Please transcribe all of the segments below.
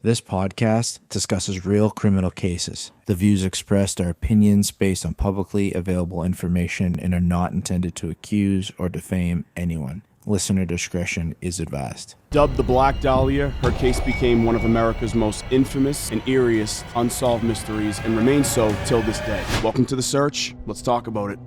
This podcast discusses real criminal cases. The views expressed are opinions based on publicly available information and are not intended to accuse or defame anyone. Listener discretion is advised. Dubbed the Black Dahlia, her case became one of America's most infamous and eeriest unsolved mysteries and remains so till this day. Welcome to The Search. Let's talk about it.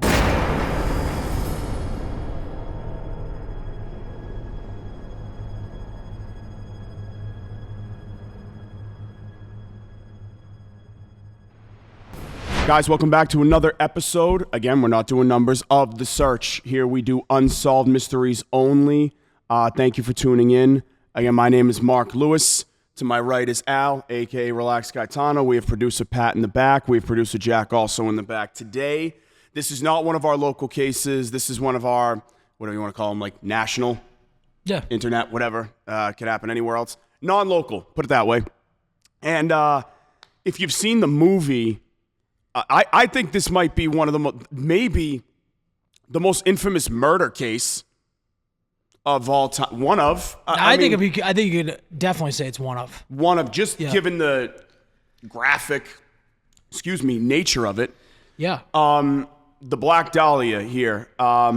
Guys, welcome back to another episode. Again, we're not doing numbers of The Search. Here we do unsolved mysteries only. Thank you for tuning in. Again, my name is Mark Lewis. To my right is Al, a.k.a. Relax Gaetano. We have producer Pat in the back. We have producer Jack also in the back. Today, this is not one of our local cases. This is one of our, whatever you want to call them, like national, internet, whatever. Could happen anywhere else. Non-local, put it that way. And if you've seen the movie, I think this might be one of the maybe the most infamous murder case of all time. One of. I think you could definitely say it's one of. One of, just given the graphic, nature of it. Yeah. The Black Dahlia here.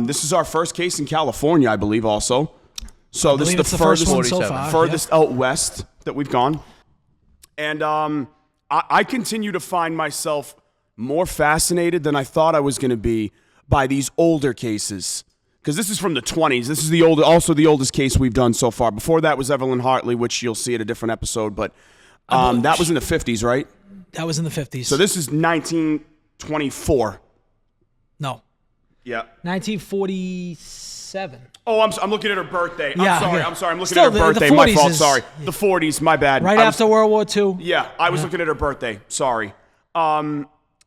This is our first case in California, I believe, also. So this is the furthest out west that we've gone. And I continue to find myself more fascinated than I thought I was going to be by these older cases. Because this is from the 20s. This is also the oldest case we've done so far. Before that was Evelyn Hartley, which you'll see at a different episode. But that was in the 50s, right? That was in the 50s. So this is 1924. No. Yeah. 1947. Oh, I'm looking at her birthday. Yeah, I'm sorry. I'm looking at her birthday. My fault. Sorry. The 40s. My bad. Right after World War II. Yeah, I was looking at her birthday. Sorry.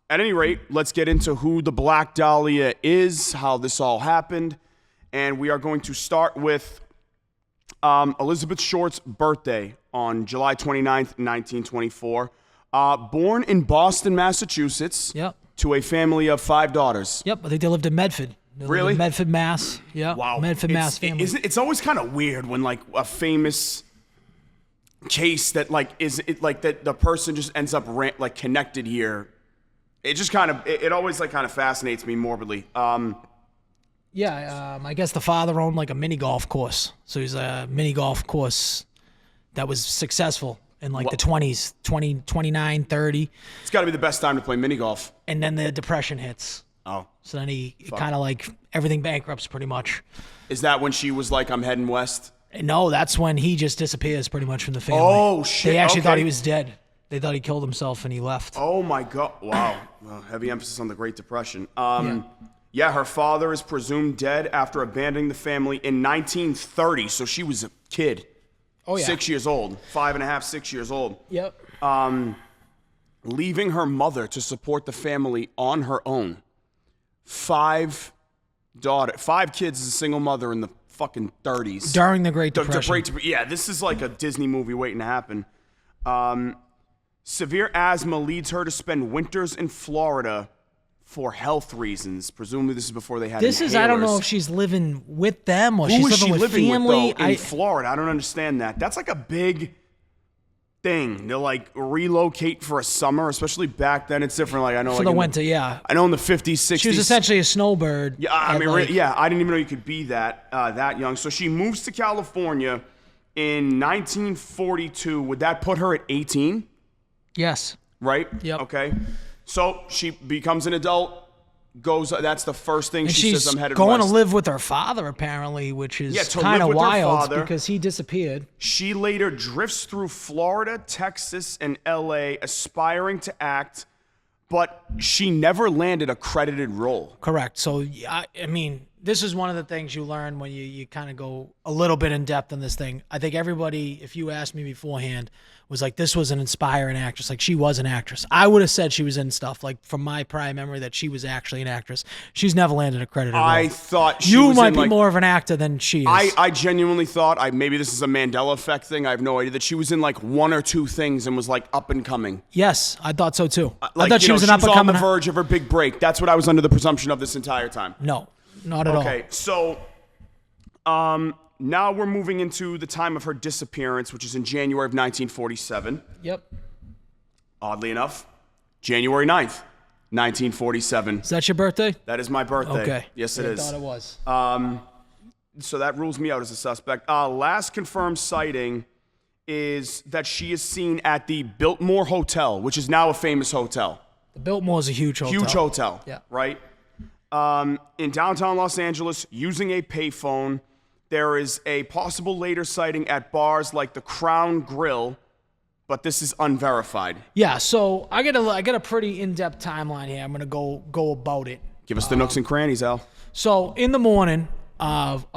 At any rate, let's get into who the Black Dahlia is, how this all happened, and we are going to start with Elizabeth Short's birthday on July 29th, 1924. Born in Boston, Massachusetts, to a family of 5 daughters. Yep, I think they lived in Medford. Really? In Medford, Mass. Yeah. Wow. Medford, Mass family. It's always kind of weird when like a famous case that that the person just ends up connected here. It just it always kind of fascinates me morbidly. I guess the father owned like a mini golf course. So he's a mini golf course that was successful in the 20s, 29, 30. It's got to be the best time to play mini golf. And then the depression hits. Oh. So then he kind of everything bankrupts pretty much. Is that when she was like, I'm heading west? No, that's when he just disappears pretty much from the family. Oh, shit. They actually thought he was dead. They thought he killed himself and he left. Oh, my God. Wow. Well, heavy emphasis on the Great Depression. Her father is presumed dead after abandoning the family in 1930. So she was a kid. Oh, yeah. 6 years old. 5.5, 6 years old. Yep. Leaving her mother to support the family on her own. 5 kids as a single mother in the fucking 30s. During the Great Depression. This is like a Disney movie waiting to happen. Severe asthma leads her to spend winters in Florida for health reasons. Presumably this is before they had inhalers. I don't know if she's living with them or she's living with family. With, though, in Florida? I don't understand that. That's like a big thing to relocate for a summer, especially back then. It's different. I know for the winter, yeah. I know in the 50s, 60s. She was essentially a snowbird. Yeah, I didn't even know you could be that young. So she moves to California in 1942. Would that put her at 18? Yes. Right? Yep. Okay. So she becomes an adult, that's the first thing she says, I'm headed west. She's going to live with her father, apparently, which is kind of wild because he disappeared. She later drifts through Florida, Texas, and L.A., aspiring to act, but she never landed a credited role. Correct. So, I mean, this is one of the things you learn when you kind of go a little bit in depth on this thing. I think everybody, if you asked me beforehand, was like, this was an inspiring actress. Like, she was an actress. I would have said she was in stuff, from my prior memory, that she was actually an actress. She's never landed a credited role. I thought she you was might be more of an actor than she is. I genuinely thought, maybe this is a Mandela effect thing, I have no idea, that she was in 1 or 2 things and was up and coming. Yes, I thought so too. I thought she was an up and on coming. the verge of her big break. That's what I was under the presumption of this entire time. No, not at all. Okay, so Now we're moving into the time of her disappearance, which is in January of 1947. Yep. Oddly enough, January 9th, 1947. Is that your birthday? That is my birthday. Okay. Yes, it is. I thought it was. So that rules me out as a suspect. Last confirmed sighting is that she is seen at the Biltmore Hotel, which is now a famous hotel. The Biltmore is a huge hotel. Huge hotel. Yeah. Right? In downtown Los Angeles, using a payphone. There is a possible later sighting at bars like the Crown Grill, but this is unverified. Yeah, so I got a pretty in-depth timeline here. I'm gonna go about it. Give us the nooks and crannies, Al. So in the morning of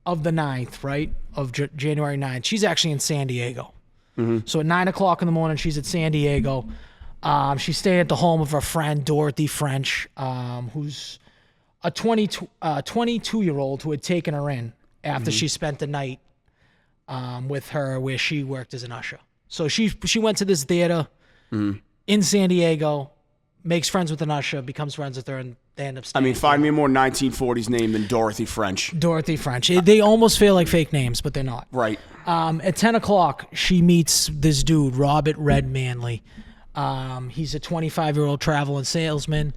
the 9th, right, of January 9th, she's actually in San Diego. Mm-hmm. So at 9 o'clock in the morning, she's at San Diego. She's staying at the home of her friend Dorothy French, who's a 22-year-old who had taken her in after she spent the night with her where she worked as an usher. So she went to this theater in San Diego, makes friends with an usher, becomes friends with her, and they end up staying. I mean, find me a more 1940s name than Dorothy French. Dorothy French. They almost feel like fake names, but they're not. Right. At 10 o'clock, she meets this dude, Robert Red Manley. He's a 25-year-old traveling salesman.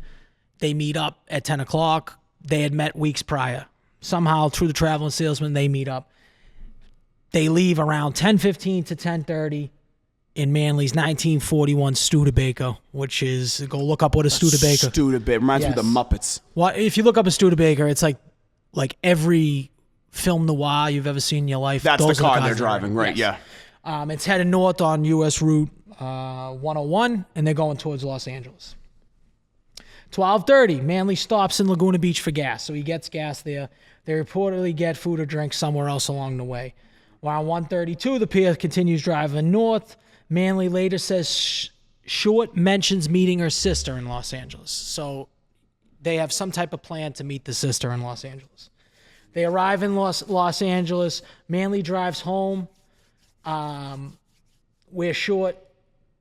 They meet up at 10 o'clock. They had met weeks prior. Somehow, through the traveling salesman, they meet up. They leave around 10:15 to 10:30 in Manley's 1941 Studebaker, which is, go look up what a Studebaker. Studebaker. Reminds me of the Muppets. Well, if you look up a Studebaker, it's like every film noir you've ever seen in your life. That's those the are car cars they're driving, right? Yes. Yeah. It's headed north on U.S. Route 101, and they're going towards Los Angeles. 12:30, Manley stops in Laguna Beach for gas, so he gets gas there. They reportedly get food or drink somewhere else along the way. Around 1:32, the pair continues driving north. Manley later says Short mentions meeting her sister in Los Angeles, so they have some type of plan to meet the sister in Los Angeles. They arrive in Los Angeles. Manley drives home, where Short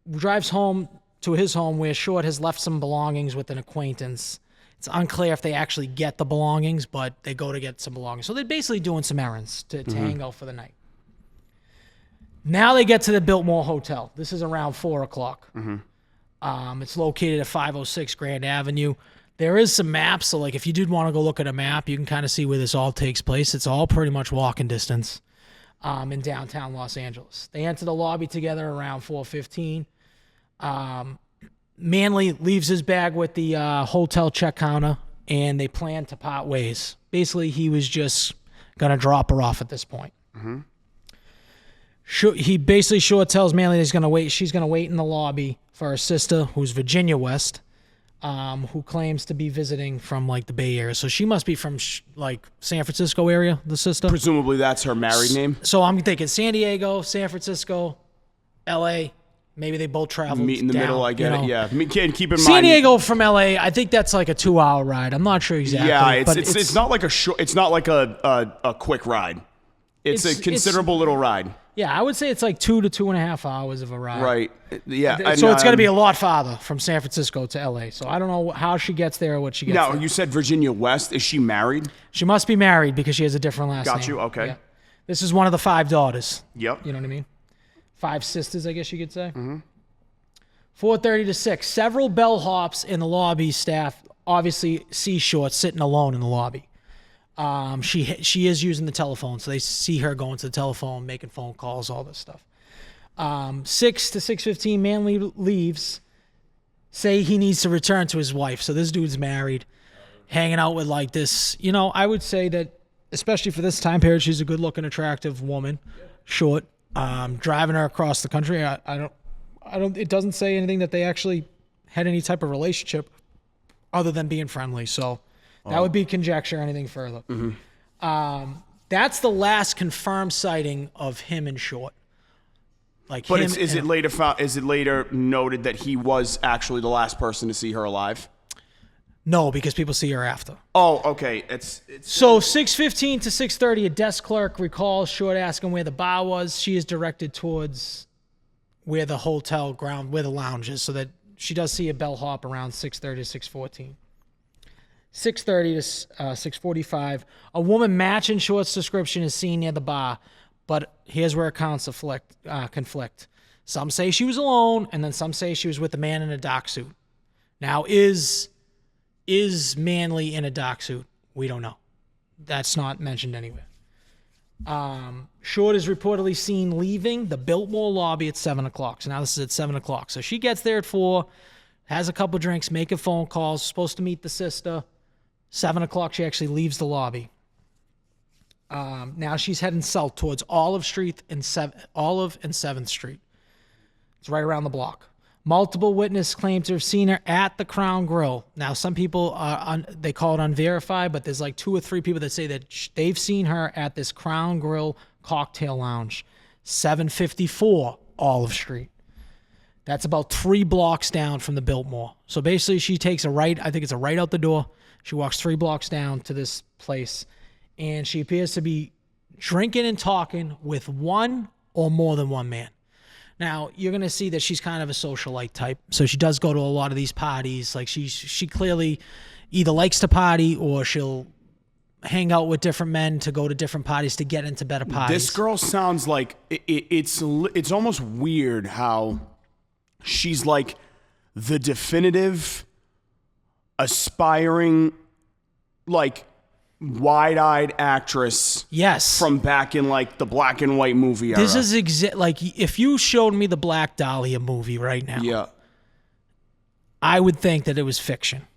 drives home to his home, where Short has left some belongings with an acquaintance. It's unclear if they actually get the belongings, but they go to get some belongings. So they're basically doing some errands to hang out for the night. Now they get to the Biltmore Hotel. This is around 4 o'clock. It's located at 506 Grand Avenue. There is some maps, so like if you did want to go look at a map, you can kind of see where this all takes place. It's all pretty much walking distance in downtown Los Angeles. They enter the lobby together around 4:15. Manley leaves his bag with the hotel check counter, and they plan to part ways. Basically, he was just going to drop her off at this point. He basically Short tells Manley that she's going to wait in the lobby for her sister, who's Virginia West, who claims to be visiting from like the Bay Area. So she must be from like San Francisco area, the sister. Presumably that's her married name. So I'm thinking San Diego, San Francisco, L.A., maybe they both traveled. Meet in the middle, I get it. Yeah. Keep in mind. San Diego from LA, I think that's like a 2-hour ride. I'm not sure exactly. Yeah, but it's not like it's not like a quick ride. It's a considerable little ride. Yeah, I would say it's like 2 to 2.5 hours of a ride. Right. Yeah. So it's going to be a lot farther from San Francisco to LA. So I don't know how she gets there or what she gets Now, there. you said Virginia West. Is she married? She must be married because she has a different last name. Got you. Okay. Yeah. This is one of the 5 daughters. Yep. You know what I mean? 5 sisters, I guess you could say. 4:30 to 6. Several bellhops in the lobby staff obviously see Short sitting alone in the lobby. She is using the telephone, so they see her going to the telephone, making phone calls, all this stuff. 6 to 6:15, Manley leaves. Say he needs to return to his wife. So this dude's married, hanging out with like this. You know, I would say that, especially for this time period, she's a good-looking, attractive woman. Short. Driving her across the country. I don't. It doesn't say anything that they actually had any type of relationship other than being friendly. So that would be conjecture. Anything further. That's the last confirmed sighting of him and Short. Like, but him is it later noted that he was actually the last person to see her alive? No, because people see her after. Oh, okay. It's So 6:15 to 6:30, a desk clerk recalls Short asking where the bar was. She is directed towards where the hotel ground, where the lounge is, so that she does see a bellhop around 6:30 to 6:14. 6:30 to 6:45. A woman matching Short's description is seen near the bar, but here's where accounts conflict. Some say she was alone, and then some say she was with a man in a dark suit. Now, is Manley in a dark suit? We don't know. That's not mentioned anywhere. Short is reportedly seen leaving the Biltmore lobby at 7 o'clock. So now this is at 7 o'clock. So she gets there at 4, has a couple drinks, making phone calls, supposed to meet the sister. 7 o'clock, she actually leaves the lobby. Now she's heading south towards Olive and 7th Street. It's right around the block. Multiple witnesses claim to have seen her at the Crown Grill. Now, some people, they call it unverified, but there's like 2 or 3 people that say that they've seen her at this Crown Grill cocktail lounge, 754 Olive Street. That's about 3 blocks down from the Biltmore. So basically, she takes a right, I think it's a right out the door. She walks 3 blocks down to this place, and she appears to be drinking and talking with one or more than one man. Now, you're going to see that she's kind of a socialite type. So she does go to a lot of these parties. Like she clearly either likes to party or she'll hang out with different men to go to different parties to get into better parties. This girl sounds like it's almost weird how she's like the definitive aspiring, like, wide-eyed actress. Yes. From back in like the black and white movie era. This is like if you showed me the Black Dahlia movie right now, yeah, I would think that it was fiction.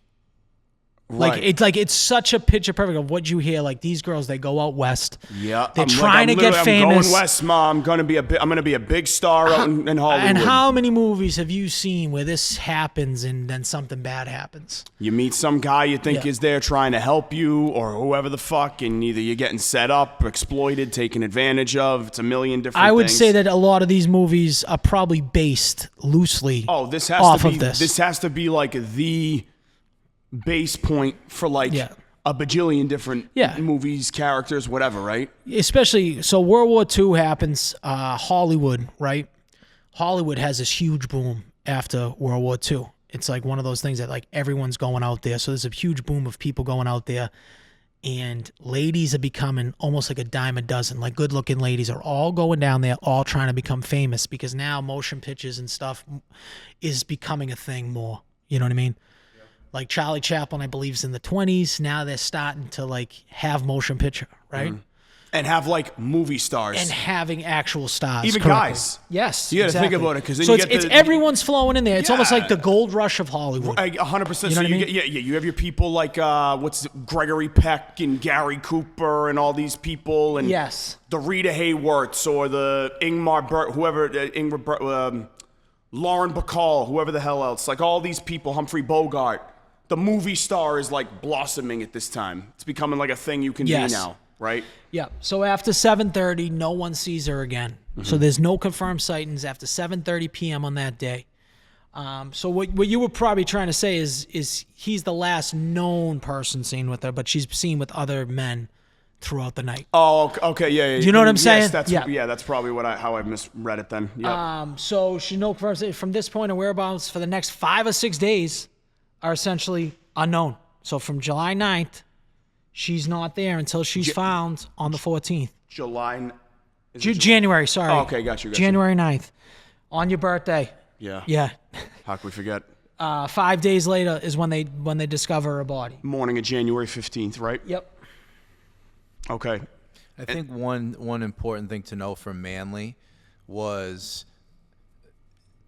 Right. It's such a picture perfect of what you hear. Like these girls, they go out west. Yeah, they're trying to get famous. I'm going west, Mom. I'm gonna be a big star out in Hollywood. And how many movies have you seen where this happens and then something bad happens? You meet some guy you think is there trying to help you, or whoever the fuck, and either you're getting set up, exploited, taken advantage of. It's a million different things. I would say that a lot of these movies are probably based loosely. Oh, this has off to be of this. This has to be like the base point for like a bajillion different movies, characters, whatever, right? Especially, so World War II happens, Hollywood, right? Hollywood has this huge boom after World War II. It's like one of those things that like everyone's going out there. So there's a huge boom of people going out there, and ladies are becoming almost like a dime a dozen. Like good-looking ladies are all going down there, all trying to become famous because now motion pictures and stuff is becoming a thing more. You know what I mean? Like Charlie Chaplin, I believe, is in the 20s. Now they're starting to like have motion picture, right? Mm-hmm. And have like movie stars. And having actual stars. Even correctly. guys. Yes. You got to think about it because then so you it's everyone's flowing in there. It's almost like the gold rush of Hollywood. 100%. You know what I mean? You have your people like Gregory Peck and Gary Cooper and all these people, and the Rita Hayworths or the Ingmar Lauren Bacall, whoever the hell else, like all these people, Humphrey Bogart. The movie star is like blossoming at this time. It's becoming like a thing you can be now, right? Yeah. So after 7:30, no one sees her again. Mm-hmm. So there's no confirmed sightings after 7:30 p.m. on that day. So what you were probably trying to say is he's the last known person seen with her, but she's seen with other men throughout the night. Oh, okay, yeah. Do you know what I'm saying? Yes, that's probably how I misread it then. Yeah. So she no confirmed from this point and whereabouts for the next 5 or 6 days are essentially unknown. So from July 9th, she's not there until she's found on the 14th. January, sorry. Oh, okay, got you. January 9th. On your birthday. Yeah. Yeah. How can we forget? 5 days later is when they discover her body. Morning of January 15th, right? Yep. Okay. I think one important thing to know from Manley was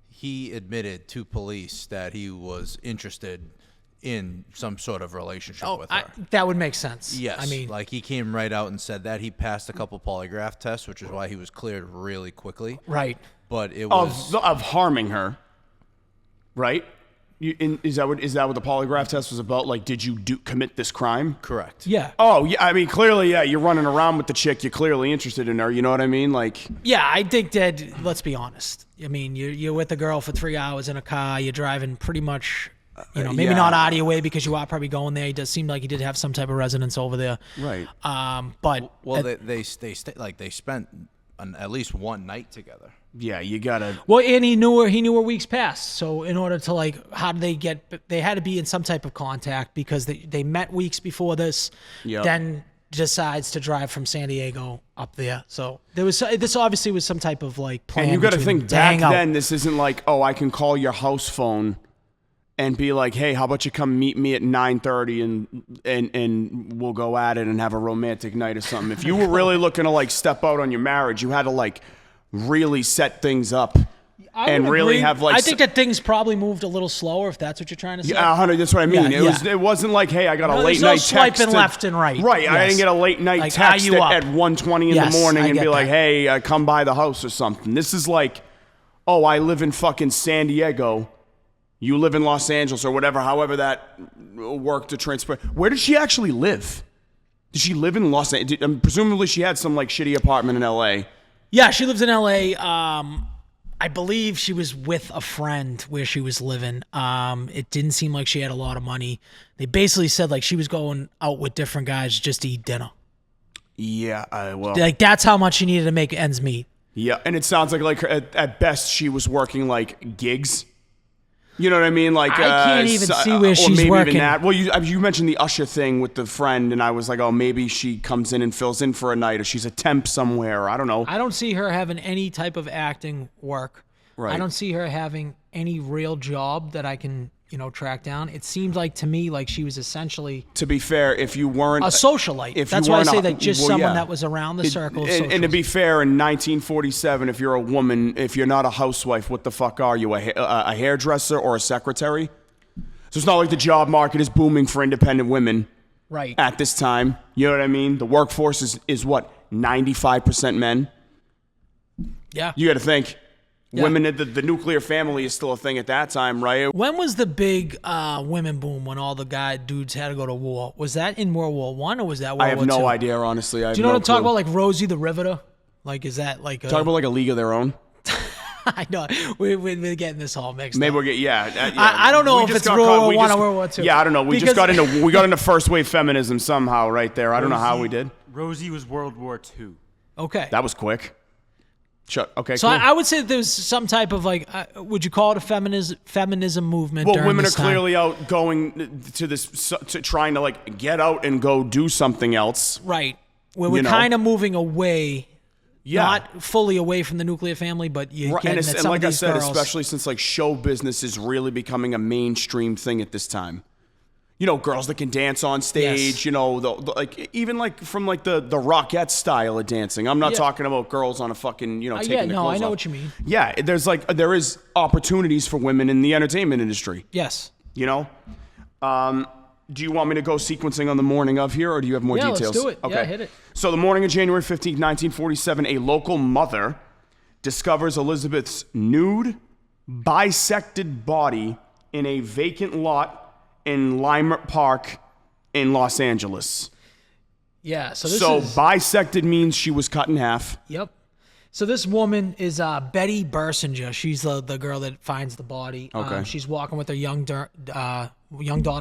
he admitted to police that he was interested in some sort of relationship with her. That would make sense. Yes. I mean, like he came right out and said that. He passed a couple polygraph tests, which is why he was cleared really quickly. Right. But it was of harming her, right? Is that what the polygraph test was about? Like, did you commit this crime? Correct. Yeah. Oh, yeah. I mean, clearly, yeah. You're running around with the chick. You're clearly interested in her. You know what I mean? Like. Yeah, I think that. Let's be honest. I mean, you're with a girl for 3 hours in a car. You're driving pretty much. Maybe not out of your way because you are probably going there. He does seem like he did have some type of residence over there. Right. But they spent at least one night together. Yeah, you gotta. Well, and he knew her weeks past. So in order to like, how did they had to be in some type of contact because they met weeks before this. Yep. Then decides to drive from San Diego up there. So this obviously was some type of like plan. And you got to think back out. then. This isn't like, oh, I can call your house phone and be like, hey, how about you come meet me at 9:30 and we'll go at it and have a romantic night or something. If you were really looking to like step out on your marriage, you had to like really set things up and really have like. I think that things probably moved a little slower, if that's what you're trying to say. Yeah, 100. That's what I mean. It wasn't like, hey, I got a late night text. Swiping left and right. Right. Yes. I didn't get a late night like, text at 1:20 in the morning and be like, that. hey, come by the house or something. This is like, oh, I live in fucking San Diego. You live in Los Angeles or whatever, however that worked to transfer. Where did she actually live? Did she live in Los Angeles? Presumably she had some like shitty apartment in L.A. Yeah, she lives in L.A. I believe she was with a friend where she was living. It didn't seem like she had a lot of money. They basically said like she was going out with different guys just to eat dinner. Yeah, well. Like that's how much she needed to make ends meet. Yeah, and it sounds like at best she was working like gigs. You know what I mean? Like I can't even see where or she's maybe working. Even that. Well, you mentioned the usher thing with the friend, and I was like, oh, maybe she comes in and fills in for a night, or she's a temp somewhere. Or I don't know. I don't see her having any type of acting work. Right. I don't see her having any real job that I can, track down. It seemed like to me like she was essentially. To be fair, if you weren't a socialite, that's why I say that just someone that was around the circle. And to be fair, in 1947, if you're a woman, if you're not a housewife, what the fuck are you? A hairdresser or a secretary? So it's not like the job market is booming for independent women. Right. At this time, you know what I mean? The workforce is what, 95% men. Yeah. You got to think. Yeah. Women, the nuclear family is still a thing at that time, right? When was the big women boom when all the dudes had to go to war? Was that in World War I or was that World War II? I have no idea, honestly. Do you know what I'm talking about? Like Rosie the Riveter? Like, is that like a... Talk about like a league of their own? I know. We're getting this all mixed Maybe up. we'll get, yeah. I don't know if it's World War I or World War II. Yeah, I don't know. We got into first wave feminism somehow right there. I don't know how we did. Rosie was World War II. Okay. That was quick. Okay, so cool. I would say that there's some type of like, would you call it a feminism movement? Well, women are time? clearly out going to this, to trying to like get out and go do something else. Right. Where we're kind of moving away. Yeah. Not fully away from the nuclear family, but you're getting that some like of I these said, girls, especially since like show business is really becoming a mainstream thing at this time. Girls that can dance on stage, Yes. like even like from like the Rockette style of dancing. I'm not talking about girls on a fucking, taking the clothes I know off. what you mean. Yeah, there is opportunities for women in the entertainment industry. Yes. Do you want me to go sequencing on the morning of here, or do you have more details? Let's do it. Okay. Yeah, hit it. So the morning of January 15th, 1947, a local mother discovers Elizabeth's nude, bisected body in a vacant lot in Leimert Park in Los Angeles. Yeah. So bisected means she was cut in half. Yep. So this woman is Betty Bersinger. She's the girl that finds the body. Okay. She's walking with her young daughter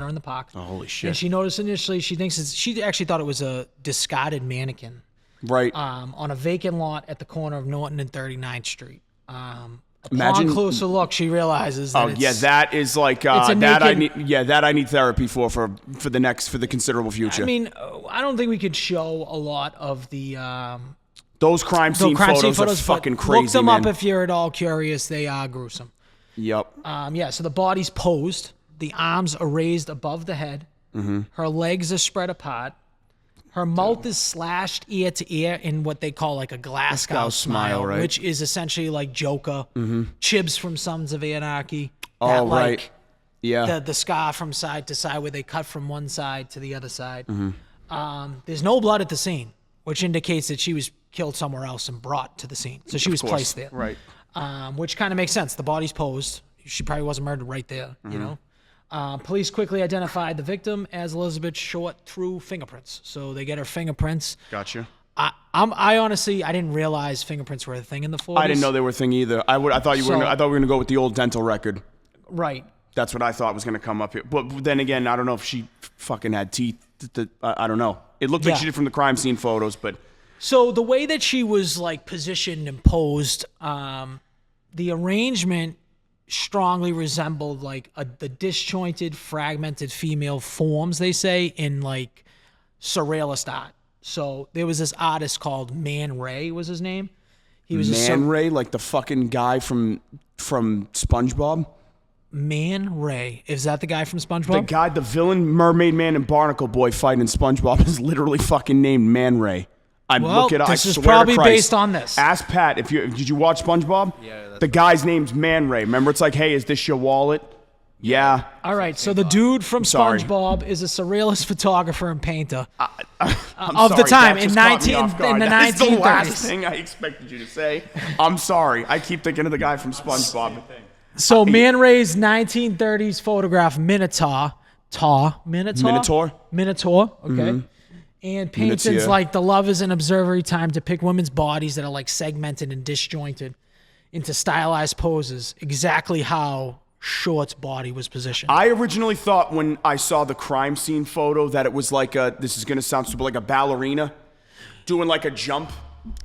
in the park. Oh, holy shit. And she noticed initially, she actually thought it was a discarded mannequin. Right. On a vacant lot at the corner of Norton and 39th Street. Imagine Upon closer look, she realizes that that is like that I need therapy for the considerable future. I mean, I don't think we could show a lot of the those crime scene photos are fucking crazy. Look them man. up if you're at all curious. They are gruesome. Yep. So the body's posed. The arms are raised above the head. Mm-hmm. Her legs are spread apart. Her mouth is slashed ear to ear in what they call like a Glasgow smile, right? Which is essentially like Joker, Chibs from Sons of Anarchy. Oh, that, right. Yeah. The scar from side to side where they cut from one side to the other side. Mm-hmm. There's no blood at the scene, which indicates that she was killed somewhere else and brought to the scene. So she was placed there. Right. Which kind of makes sense. The body's posed. She probably wasn't murdered right there, Police quickly identified the victim as Elizabeth Short through fingerprints. So they get her fingerprints. Gotcha. I honestly, I didn't realize fingerprints were a thing in the 40s. I didn't know they were a thing either. I thought we were gonna go with the old dental record. Right. That's what I thought was gonna come up here. But then again, I don't know if she fucking had teeth. I don't know. It looked like she did from the crime scene photos, but. So the way that she was like positioned and posed, the arrangement strongly resembled like the disjointed, fragmented female forms, they say, in like surrealist art. So there was this artist called Man Ray, was his name. He was Man Ray, like the fucking guy from SpongeBob. Man Ray, is that the guy from SpongeBob? The guy, the villain, Mermaid Man, and Barnacle Boy fighting in SpongeBob is literally fucking named Man Ray. Well, I this is swear probably to Christ. based on this. Ask Pat did you watch SpongeBob? Yeah. The guy's name's Man Ray. Remember, it's like, hey, is this your wallet? Yeah. All right, so the dude from sorry. SpongeBob is a surrealist photographer and painter I'm of the sorry, time that in just caught me off guard. the That is the 1930s. last thing I expected you to say. I'm sorry. I keep thinking of the guy from SpongeBob. So Man Ray's 1930s photograph Minotaur. Minotaur? Minotaur, okay. And paintings Minotaur. like The Lovers and Observatory Time depict women's bodies that are like segmented and disjointed into stylized poses, exactly how Short's body was positioned. I originally thought when I saw the crime scene photo that it was like this is going to sound stupid, like a ballerina doing like a jump.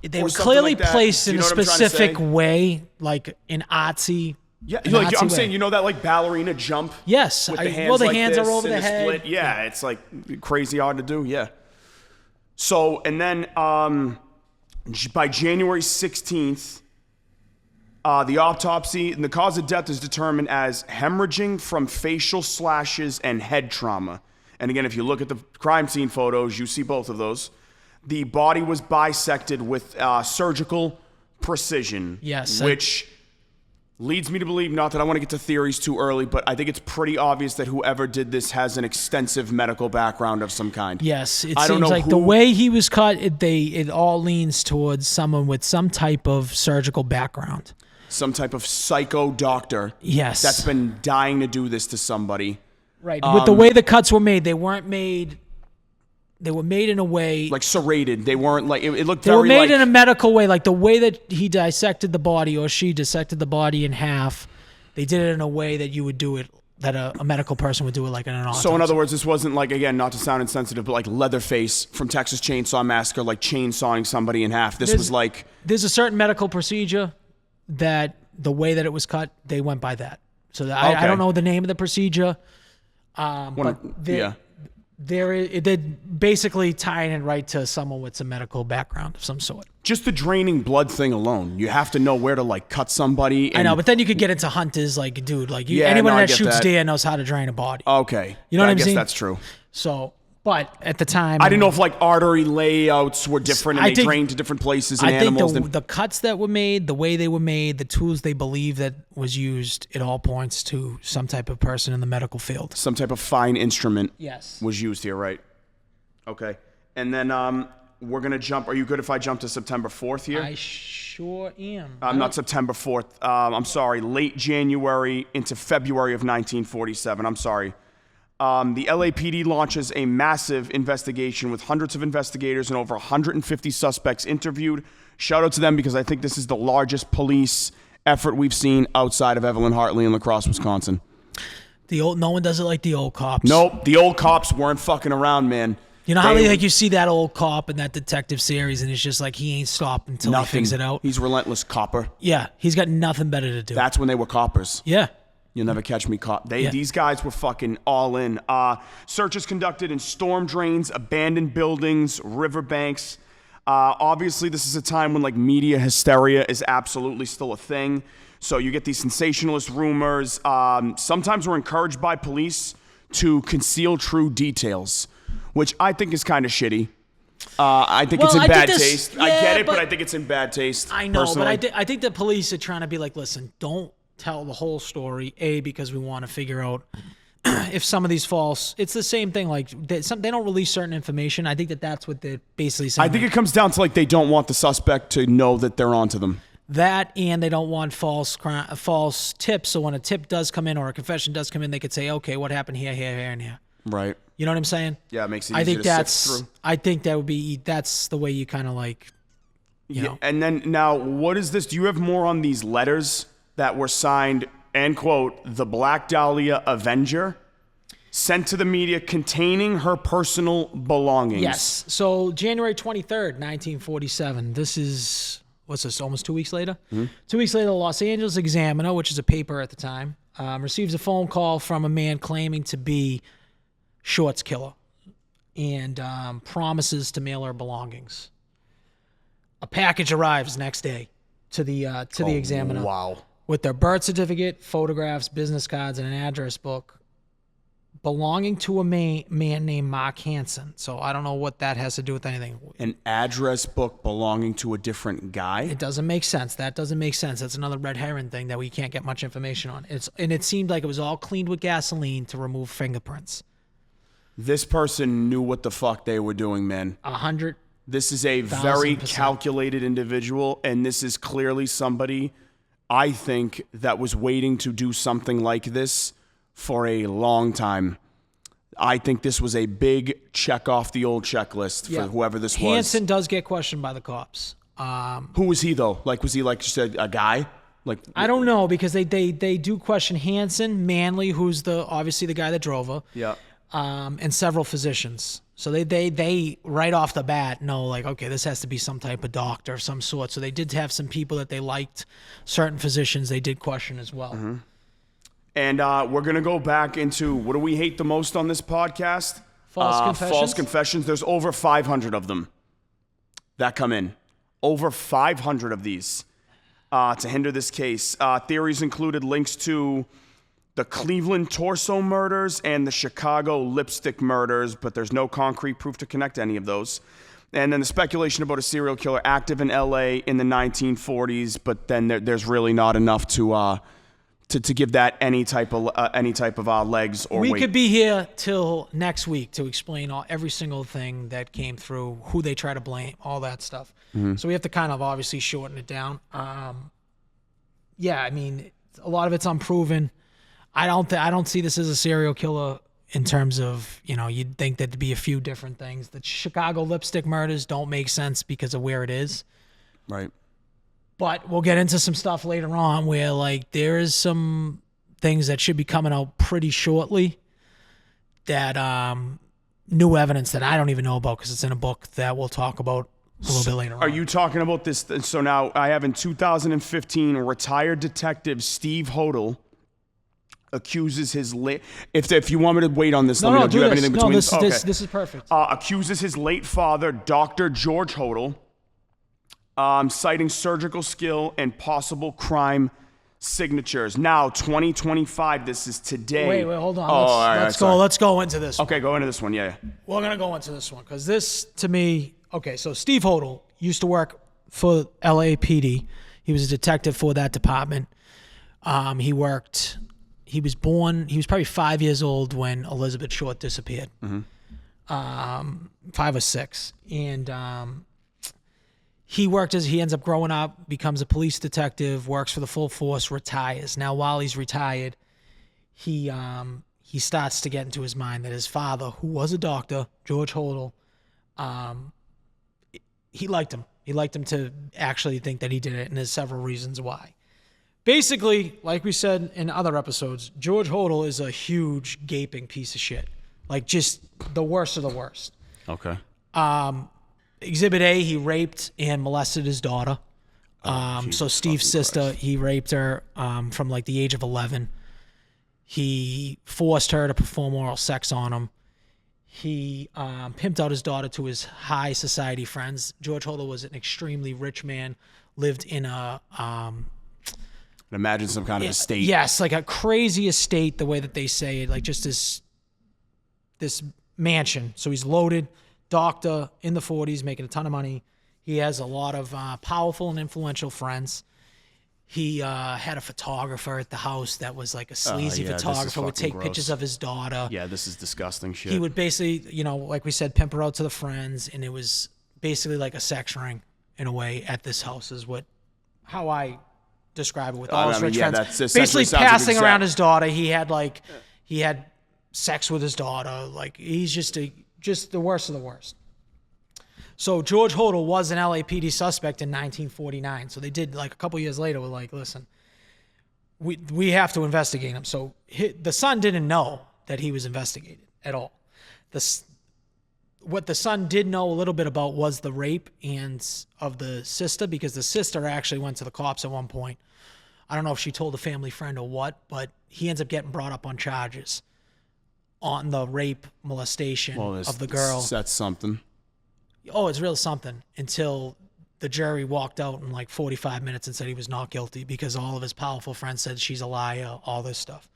They or were something clearly like that. placed Do you in a know what I'm trying to specific say? way, like an artsy. Yeah, an like, artsy I'm way. saying, you know that like ballerina jump? Yes. With the hands well, the like hands this are over and the head. split. Yeah, it's like crazy hard to do. Yeah. So, and then by January 16th, the autopsy and the cause of death is determined as hemorrhaging from facial slashes and head trauma. And again, if you look at the crime scene photos, you see both of those. The body was bisected with surgical precision. Yes. Which leads me to believe, not that I want to get to theories too early, but I think it's pretty obvious that whoever did this has an extensive medical background of some kind. Yes, it I don't seems know like the who- way he was cut, it all leans towards someone with some type of surgical background. Some type of psycho doctor Yes. that's been dying to do this to somebody. Right. With the way the cuts were made, they weren't made. They were made in a way. Like serrated. They weren't like, it looked They very were made like, in a medical way, like the way that he dissected the body or she dissected the body in half. They did it in a way that you would do it, that a medical person would do it like in an autopsy. So in other words, this wasn't like, again, not to sound insensitive, but like Leatherface from Texas Chainsaw Massacre, like chainsawing somebody in half. This was like, there's a certain medical procedure that the way that it was cut, they went by that. So I Okay. don't know the name of the procedure, but yeah. they're basically tying it right to someone with some medical background of some sort. Just the draining blood thing alone. You have to know where to like cut somebody. I and- know, but then you could get into hunters, like, dude, like Yeah, anyone no, I that get shoots that. deer knows how to drain a body. Okay. You know what I I'm guess saying? that's true. So, but at the time, I didn't know if like artery layouts were different and I they think- drained to different places and I think animals. the cuts that were made, the way they were made, the tools they believe that was used, it all points to some type of person in the medical field. Some type of fine instrument Yes. was used here, right? Okay. And then we're going to jump. Are you good if I jump to September 4th here? I sure am. Not September 4th. I'm sorry. Late January into February of 1947. I'm sorry. The LAPD launches a massive investigation with hundreds of investigators and over 150 suspects interviewed. Shout out to them because I think this is the largest police effort we've seen outside of Evelyn Hartley in La Crosse, Wisconsin. No one does it like the old cops. Nope, the old cops weren't fucking around, man. You know how like you see that old cop in that detective series, and it's just like he ain't stopped until he figures it out. He's relentless copper. Yeah, he's got nothing better to do. That's when they were coppers. Yeah. You'll never catch me caught. Yeah. These guys were fucking all in. Searches conducted in storm drains, abandoned buildings, riverbanks. Obviously, this is a time when like media hysteria is absolutely still a thing. So you get these sensationalist rumors. Sometimes we're encouraged by police to conceal true details, which I think is kind of shitty. I think it's in bad taste. I get it, but I think it's in bad taste. I know, personally. but I think the police are trying to be like, listen, don't tell the whole story. Because we want to figure out if some of these false. It's the same thing. Like they don't release certain information. I think that's what they're basically saying. I think it comes down to like they don't want the suspect to know that they're onto them. That, and they don't want false tips. So when a tip does come in or a confession does come in, they could say, okay, what happened here, here, here, and here. Right. You know what I'm saying? Yeah, it makes it I easier think to sift through. I think that's the way you kind of like, you know. And then now, what is this? Do you have more on these letters that were signed and quote the Black Dahlia Avenger, sent to the media containing her personal belongings? Yes. So January 23rd, 1947. This is what's this, almost 2 weeks later? 2 weeks later, the Los Angeles Examiner, which is a paper at the time, receives a phone call from a man claiming to be Short's killer and promises to mail her belongings. A package arrives next day to the Examiner. Wow. With their birth certificate, photographs, business cards, and an address book belonging to a man named Mark Hansen. So I don't know what that has to do with anything. An address book belonging to a different guy? It doesn't make sense. That doesn't make sense. That's another red herring thing that we can't get much information on. It seemed like it was all cleaned with gasoline to remove fingerprints. This person knew what the fuck they were doing, man. 100. This is a very 1,000%. calculated individual, and this is clearly somebody, I think, that was waiting to do something like this for a long time. I think this was a big check off the old checklist for whoever this was. Hansen does get questioned by the cops. Who was he, though? Like, was he like just a guy? Like, I don't know, because they do question Hansen, Manley, who's obviously the guy that drove her. Yeah. And several physicians. So they right off the bat know, like, okay, this has to be some type of doctor of some sort. So they did have some people that they liked, certain physicians they did question as well. Mm-hmm. And we're going to go back into, what do we hate the most on this podcast? False confessions. False confessions. There's over 500 of them that come in. Over 500 of these to hinder this case. Theories included links to the Cleveland torso murders and the Chicago lipstick murders, but there's no concrete proof to connect any of those. And then the speculation about a serial killer active in L.A. in the 1940s, but then there's really not enough to give that any type of legs or weight. We could be here till next week to explain every single thing that came through, who they try to blame, all that stuff. Mm-hmm. So we have to kind of obviously shorten it down. Yeah, I mean, a lot of it's unproven. I don't see this as a serial killer in terms of, you'd think that there'd be a few different things. The Chicago lipstick murders don't make sense because of where it is. Right. But we'll get into some stuff later on where, like, there is some things that should be coming out pretty shortly that new evidence that I don't even know about because it's in a book that we'll talk about a little bit later on. Are you talking about this? So now I have in 2015, retired detective Steve Hodel accuses his late. If you want me to wait on this, let me know. Do you have anything between? This is perfect. Accuses his late father, Dr. George Hodel, citing surgical skill and possible crime signatures. Now, 2025. This is today. Wait, hold on. Let's go into this. Okay, go into this one. Yeah. We're gonna go into this one because this, to me, okay. So Steve Hodel used to work for LAPD. He was a detective for that department. He was probably 5 years old when Elizabeth Short disappeared. Mm-hmm. 5 or 6. And he ends up growing up, becomes a police detective, works for the full force, retires. Now, while he's retired, he starts to get into his mind that his father, who was a doctor, George Hodel, he liked him. He liked him to actually think that he did it, and there's several reasons why. Basically, like we said in other episodes, George Hodel is a huge, gaping piece of shit. Like, just the worst of the worst. Okay. Exhibit A, he raped and molested his daughter. So Steve's sister, he raped her from like the age of 11. He forced her to perform oral sex on him. He pimped out his daughter to his high society friends. George Hodel was an extremely rich man, lived in a... Imagine some kind of estate. Yes, like a crazy estate, the way that they say it, like just this mansion. So he's loaded, doctor in the 40s, making a ton of money. He has a lot of powerful and influential friends. He had a photographer at the house that was like a sleazy photographer, would take pictures of his daughter. Yeah, this is disgusting shit. He would basically, like we said, pimp her out to the friends, and it was basically like a sex ring in a way at this house is how I describe it with all his rich friends. Basically passing around his daughter. He had sex with his daughter. Like, he's just the worst of the worst. So George Hodel was an LAPD suspect in 1949. So they did, like, a couple years later, were like, listen, we have to investigate him. So the son didn't know that he was investigated at all. what the son did know a little bit about was the rape and of the sister, because the sister actually went to the cops at one point. I don't know if she told a family friend or what, but he ends up getting brought up on charges on the rape molestation of the girl. That's something. Oh, it's really something, until the jury walked out in like 45 minutes and said he was not guilty because all of his powerful friends said she's a liar, all this stuff.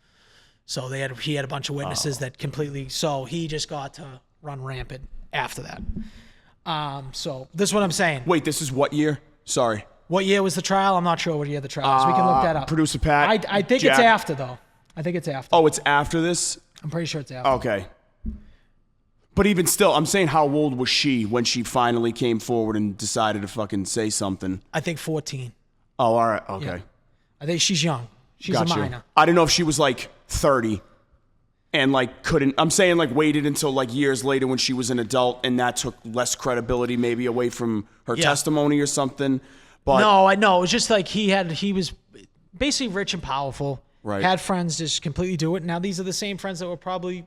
So he had a bunch of witnesses that completely, so he just got to run rampant after that. So this is what I'm saying. Wait, this is what year? Sorry. What year was the trial? I'm not sure what year the trial is. We can look that up. Producer Pat. I think Jack. it's after, though. I think it's after. Oh, it's after this? I'm pretty sure it's after. Okay. But even still, I'm saying, how old was she when she finally came forward and decided to fucking say something? I think 14. Oh, all right. Okay. Yeah. I think she's young. She's Gotcha. a minor. I didn't know if she was like 30 and like couldn't. I'm saying like waited until like years later when she was an adult and that took less credibility maybe away from her testimony or something. But no, I know. It was just like he was basically rich and powerful. Right. Had friends just completely do it. Now these are the same friends that were probably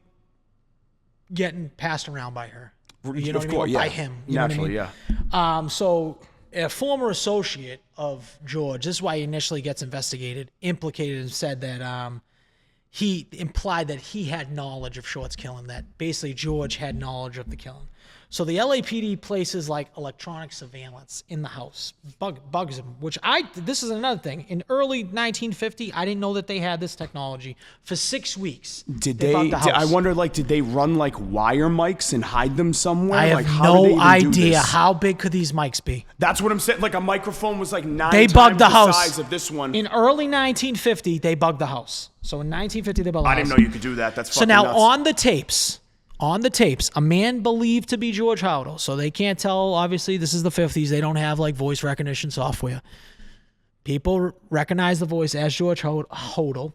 getting passed around by her. You know what I mean? Or by him. You Naturally, know what I mean? So a former associate of George, this is why he initially gets investigated, implicated and said that he implied that he had knowledge of Short's killing, that basically George had knowledge of the killing. So the LAPD places like electronic surveillance in the house, bugs them, which this is another thing. In early 1950, I didn't know that they had this technology. For 6 weeks, they bugged the house. I wonder, like, did they run like wire mics and hide them somewhere? I have like, how did they no even do idea. this? How big could these mics be? That's what I'm saying. Like a microphone was like 9 They times bugged the house. size of this one. In early 1950, they bugged the house. So in 1950, they bugged the house. I didn't know you could do that. That's so fucking now nuts. on the tapes, a man believed to be George Howdle. So they can't tell. Obviously, this is the 50s. They don't have like voice recognition software. People recognize the voice as George Howdle.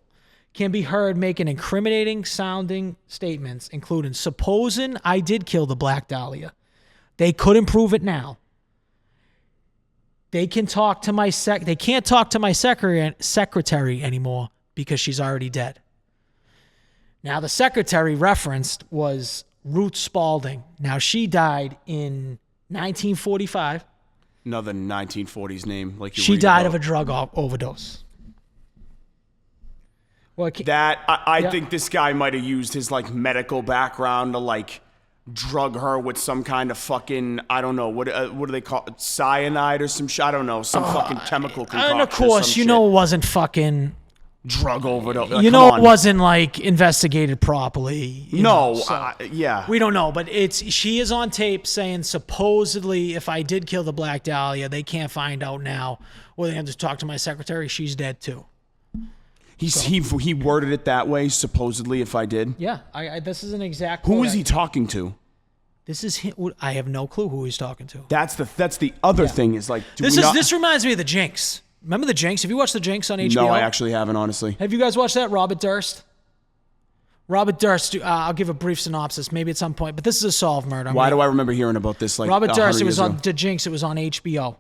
Can be heard making incriminating sounding statements, including supposing I did kill the Black Dahlia. They couldn't prove it now. They can talk to my They can't talk to my secretary anymore because she's already dead. Now, the secretary referenced was Ruth Spalding. Now, she died in 1945. Another 1940s name. Like you She read died about. of a drug overdose. Well, I think this guy might have used his like medical background to like drug her with some kind of fucking, I don't know, what do they call it? Cyanide or some shit? I don't know, some fucking chemical concoction. and of course, you know it wasn't fucking... drug overdose. Like, you know it wasn't like investigated properly. No, yeah. We don't know, but she is on tape saying supposedly if I did kill the Black Dahlia, they can't find out now. Or they have to talk to my secretary. She's dead too. He worded it that way, supposedly, if I did. Yeah, this is an exact Who quote. is he talking to? This is him. I have no clue who he's talking to. That's the other thing is like, this reminds me of the Jinx. Remember the Jinx? Have you watched the Jinx on HBO? No, I actually haven't, honestly. Have you guys watched that? Robert Durst? Robert Durst, I'll give a brief synopsis, maybe at some point, but this is a solved murder. Why do I remember hearing about this? Like Robert Durst, it was on ago? the Jinx, it was on HBO.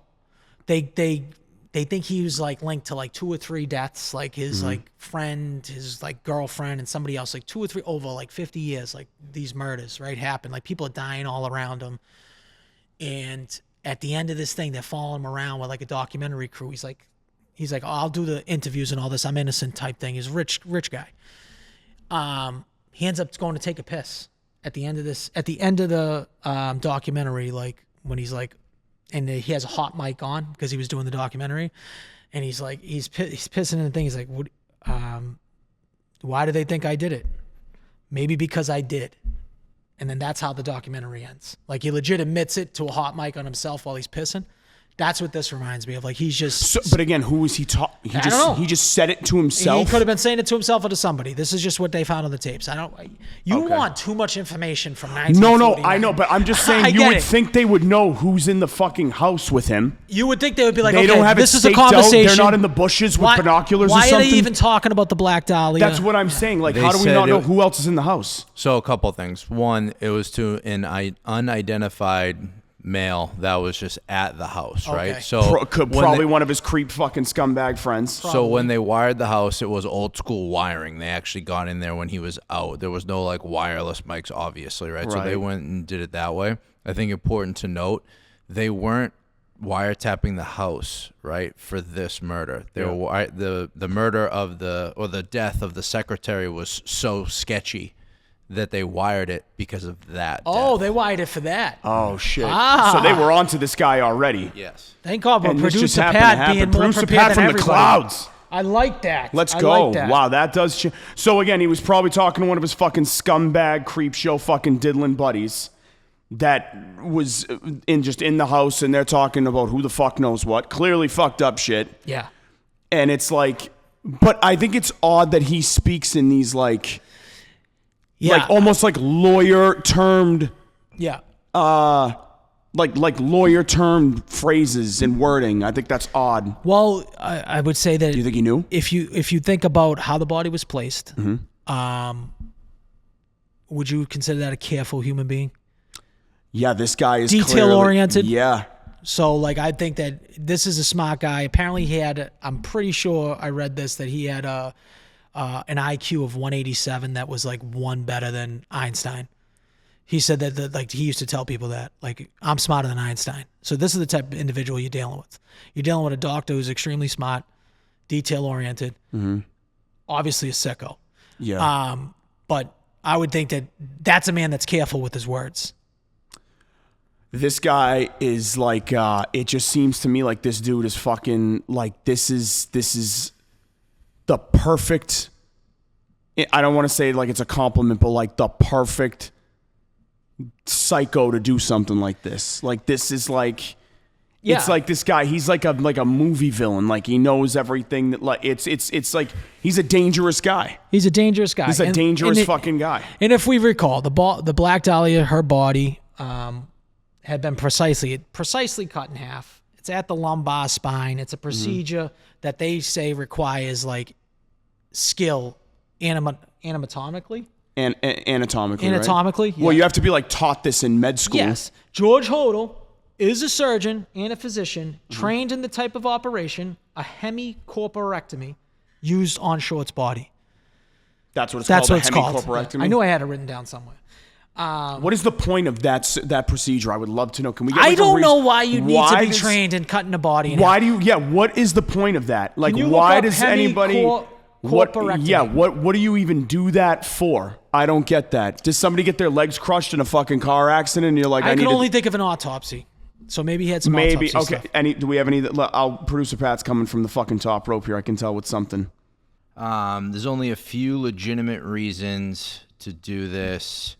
They think he was like linked to like 2 or 3 deaths, like his like friend, his like girlfriend, and somebody else, like 2 or 3 over like 50 years, like these murders, right, happen. Like people are dying all around him. And at the end of this thing, they're following him around with like a documentary crew. He's like, oh, I'll do the interviews and all this. I'm innocent type thing. He's a rich guy. He ends up going to take a piss at the end of the documentary, like when he's like, and he has a hot mic on because he was doing the documentary, and he's like, he's pissing in the thing. He's like, what, why do they think I did it? Maybe because I did. And then that's how the documentary ends. Like he legit admits it to a hot mic on himself while he's pissing. That's what this reminds me of. Like he's just. But again, who was he talking? I don't know. He just said it to himself. He could have been saying it to himself or to somebody. This is just what they found on the tapes. You want too much information from 1949. No, I know, but I'm just saying you would think they would know who's in the fucking house with him. You would think they would be like, they okay, don't have this it is a staked out. conversation. They're not in the bushes with binoculars or something. Why are they even talking about the Black Dahlia? That's what I'm saying. Like, They how do we said not know who else is in the house? So a couple things. One, it was to an unidentified male that was just at the house, Okay. right? So Probably one of his creep fucking scumbag friends. So when they wired the house, it was old school wiring. They actually got in there when he was out. There was no like wireless mics, obviously, right? So they went and did it that way. I think important to note, they weren't wiretapping the house, right, for this murder. They were the murder of the death of the secretary was so sketchy that they wired it because of that. Oh, death. they wired it for that. Oh shit! Ah. So they were onto this guy already. Yes. Thank God, but And this just producer happened to Pat happen. being more Producer prepared Pat than from the everybody. clouds. I like that. Let's I go. like that. Wow, that does. So again, he was probably talking to one of his fucking scumbag creep show fucking diddling buddies that was in the house, and they're talking about who the fuck knows what. Clearly fucked up shit. Yeah. And it's like, but I think it's odd that he speaks in these like almost like lawyer termed, Yeah. like lawyer termed phrases and wording. I think that's odd. Well, I would say that. Do you think he knew? If you think about how the body was placed, would you consider that a careful human being? Yeah, this guy is Detail-oriented? Yeah. So, like, I think that this is a smart guy. Apparently, he had. I'm pretty sure I read this that he had an IQ of 187 that was like one better than Einstein. He said that he used to tell people that like I'm smarter than Einstein. So this is the type of individual you're dealing with. You're dealing with a doctor who's extremely smart, detail-oriented, obviously a sicko. Yeah. But I would think that that's a man that's careful with his words. This guy is like, it just seems to me like this dude is fucking like, this is the perfect, I don't want to say like it's a compliment, but like the perfect psycho to do something like this. Like this is like, it's like this guy, he's like a movie villain. Like he knows everything that like, it's like, he's a dangerous guy. He's a dangerous guy. He's a dangerous fucking guy. And if we recall, the Black Dahlia, her body, had been precisely cut in half. It's at the lumbar spine. It's a procedure that they say requires like skill anatomically. And anatomically, Anatomically, right? Well, you have to be like taught this in med school. Yes. George Hodel is a surgeon and a physician trained in the type of operation, a hemicorporectomy, used on Short's body. That's what it's That's called. what it's called. Hemicorporectomy? I knew I had it written down somewhere. What is the point of that procedure? I would love to know. Can we get I like, don't know why you need to be does- trained in cutting a body. Why do you? Yeah. What is the point of that? Like, you look why up does anybody? What? hemicorporectomy? Yeah. What do you even do that for? I don't get that. Does somebody get their legs crushed in a fucking car accident? And you're like, I need can to- only think of an autopsy. So maybe he had some maybe. autopsy Okay. stuff. Do we have any? Producer Pat's coming from the fucking top rope here. I can tell with something. There's only a few legitimate reasons to do this.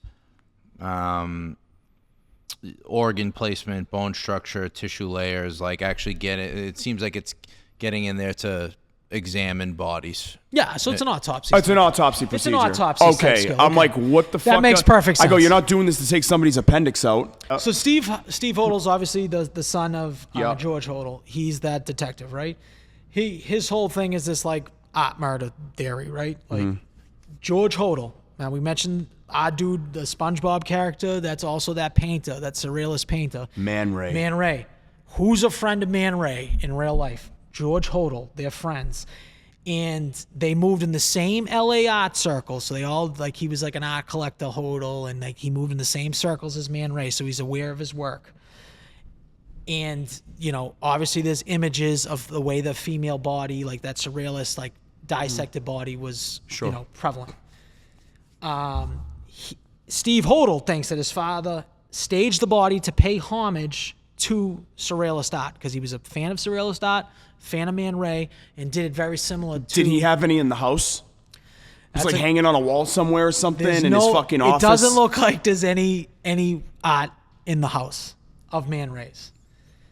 Organ placement, bone structure, tissue layers, like actually it seems like it's getting in there to examine bodies. Yeah, so it's an autopsy. It's an autopsy procedure. It's an autopsy. Okay. skill. I'm like, what the fuck? That makes perfect I go, sense. you're not doing this to take somebody's appendix out. So Steve Hodel's obviously the son of Yeah. George Hodel. He's that detective, right? His whole thing is this like art murder theory, right? Like George Hodel. Now we mentioned our dude, the SpongeBob character. That's also that painter, that surrealist painter. Man Ray. Man Ray. Who's a friend of Man Ray in real life? George Hodel. They're friends. And they moved in the same LA art circle. So they all, like, he was like an art collector, Hodel, and like he moved in the same circles as Man Ray. So he's aware of his work. And, obviously there's images of the way the female body, like that surrealist, like dissected body was, prevalent. Steve Hodel thinks that his father staged the body to pay homage to surrealist art because he was a fan of surrealist art, fan of Man Ray, and did it very similar to... Did he have any in the house? It's like hanging on a wall somewhere or something in his fucking office? It doesn't look like there's any art in the house of Man Ray's.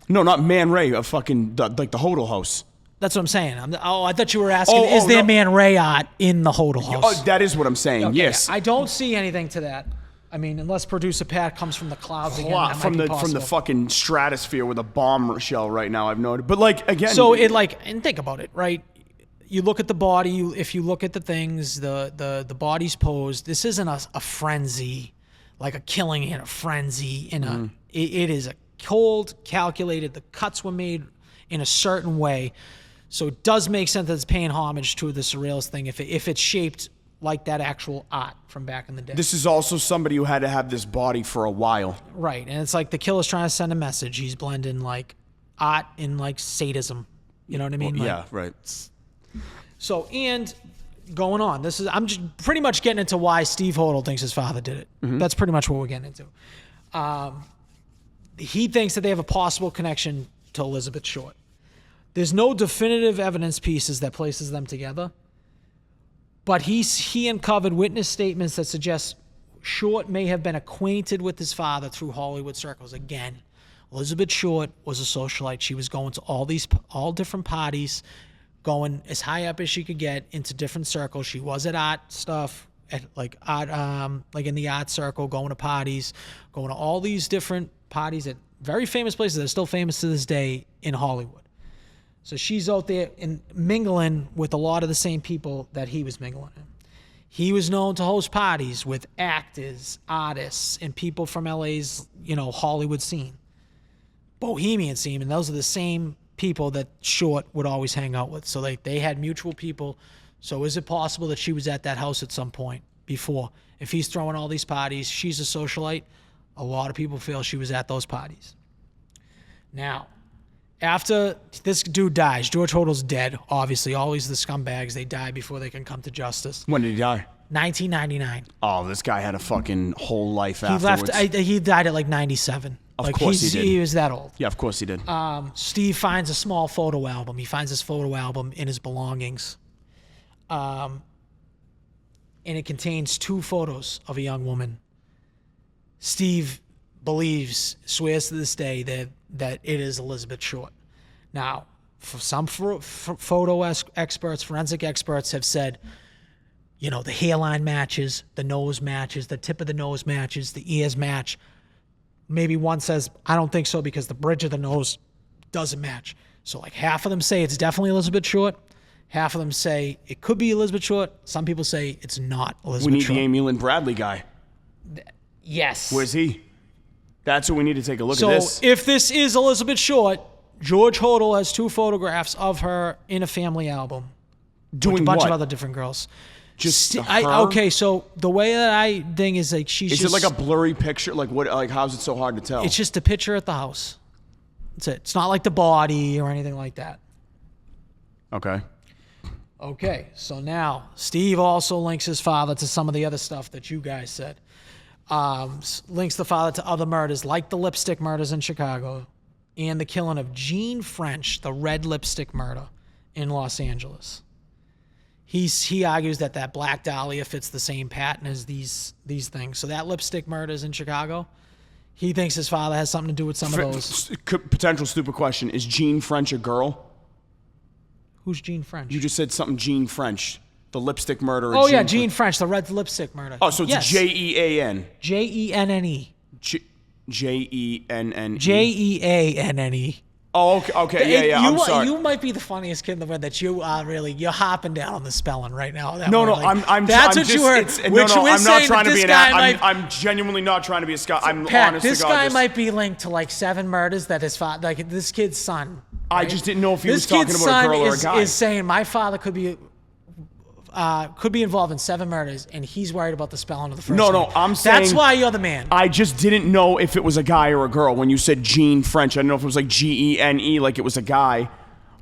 No, not Man Ray, a fucking, like the Hodel house. That's what I'm saying. I thought you were asking, is there Man Ray art in the Hodel house? Oh, that is what I'm saying, Okay, yes. I don't see anything to that. I mean, unless producer Pat comes from the clouds again, that from might be the possible. fucking stratosphere with a bomb shell right now, I've noted. But like, again... So and think about it, right? You look at the body, if you look at the things, the body's posed, this isn't a frenzy, like a killing in a frenzy, it is a cold, calculated. The cuts were made in a certain way. So it does make sense that it's paying homage to the surrealist thing if it's shaped like that actual art from back in the day. This is also somebody who had to have this body for a while. Right, and it's like the killer's trying to send a message. He's blending like art and like sadism. You know what I mean? Well, like, yeah, right. So, and going on, I'm just pretty much getting into why Steve Hodel thinks his father did it. That's pretty much what we're getting into. He thinks that they have a possible connection to Elizabeth Short. There's no definitive evidence pieces that places them together, but he uncovered witness statements that suggest Short may have been acquainted with his father through Hollywood circles. Again, Elizabeth Short was a socialite. She was going to all different parties, going as high up as she could get into different circles. She was at art stuff, like in the art circle, going to parties, going to all these different parties at very famous places that are still famous to this day in Hollywood. So she's out there and mingling with a lot of the same people that he was mingling in. He was known to host parties with actors, artists, and people from LA's, Hollywood scene, bohemian scene, and those are the same people that Short would always hang out with. So they had mutual people. So is it possible that she was at that house at some point before? If he's throwing all these parties, she's a socialite. A lot of people feel she was at those parties. Now, after this dude dies, George Hodel's dead, obviously. Always the scumbags, they die before they can come to justice. When did he die? 1999. Oh, this guy had a fucking whole life afterwards. He died at like 97. Of course he did. He was that old. Yeah, of course he did. Steve finds a small photo album. He finds this photo album in his belongings. And it contains 2 photos of a young woman. Steve swears to this day that it is Elizabeth Short. Now, for some photo experts, forensic experts have said, the hairline matches, the nose matches, the tip of the nose matches, the ears match. Maybe one says, I don't think so because the bridge of the nose doesn't match. So like half of them say it's definitely Elizabeth Short. Half of them say it could be Elizabeth Short. Some people say it's not Elizabeth Short. We need the Amy Lynn Bradley guy. Yes. Where's he? That's what we need to take a look at this. So if this is Elizabeth Short, George Hodel has 2 photographs of her in a family album. Doing with a bunch what? of other different girls. Just her? Okay, so the way that I think is like she's Is it like a blurry picture? Like what? Like how's it so hard to tell? It's just a picture at the house. That's it. It's not like the body or anything like that. Okay. Okay, so now Steve also links his father to some of the other stuff that you guys said. Links the father to other murders like the lipstick murders in Chicago and the killing of Jean French, the red lipstick murder in Los Angeles. He argues that Black Dahlia fits the same pattern as these things. So that lipstick murders in Chicago, he thinks his father has something to do with some of those. Potential stupid question. Is Jean French a girl? Who's Jean French? You just said something Jean French. The lipstick murderer. Oh, yeah, Jean French, the red lipstick murder. Oh, so it's yes. Jeanne. Jennne. Jennne. Jeanne. Oh, okay, yeah. I'm sorry. You might be the funniest kid in the world. That you're hopping down on the spelling right now. That's what you heard. I'm not trying to be an I'm genuinely not trying to be a scout. I'm Pat, honest this to God. guy might be linked to like 7 murders that his father, like this kid's son. Right? I just didn't know if he was talking about a girl or a guy. Is saying my father could be involved in 7 murders, and he's worried about the spelling of the first name. No, I'm saying... That's why you're the man. I just didn't know if it was a guy or a girl. When you said Jean French, I didn't know if it was like Gene, like it was a guy,